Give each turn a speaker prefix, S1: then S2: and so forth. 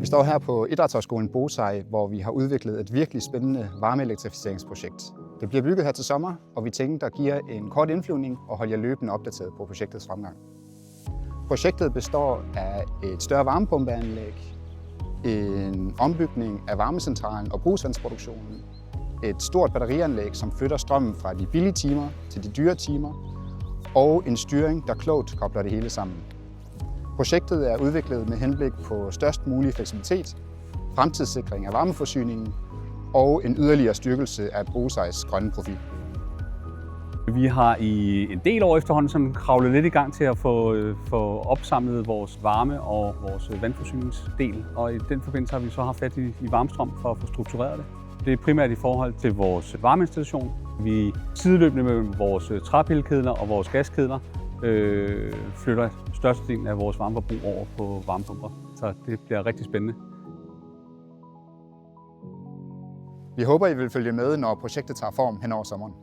S1: Vi står her på Idrætshøjskolen Bosej, hvor vi har udviklet et virkelig spændende varmeelektrificeringsprojekt. Det bliver bygget her til sommer, og vi tænker at give jer en kort indflyvning og holde jer løbende opdateret på projektets fremgang. Projektet består af et større varmepumpeanlæg, en ombygning af varmecentralen og brugsvandsproduktionen, et stort batterianlæg, som flytter strømmen fra de billige timer til de dyre timer, og en styring, der klogt kobler det hele sammen. Projektet er udviklet med henblik på størst mulig fleksibilitet, fremtidssikring af varmeforsyningen og en yderligere styrkelse af Bosejs grønne profil.
S2: Vi har i en del år efterhånden sådan kravlet lidt i gang til at få opsamlet vores varme og vores vandforsyningsdel, og i den forbindelse har vi så haft fat i varmestrøm for at få struktureret det. Det er primært i forhold til vores varmeinstallation. Vi sideløbende med vores træpillekedler og vores gaskedler flytter størstedelen af vores varmeforbrug over på varmepumper, så det bliver rigtig spændende.
S1: Vi håber, I vil følge med, når projektet tager form hen over sommeren.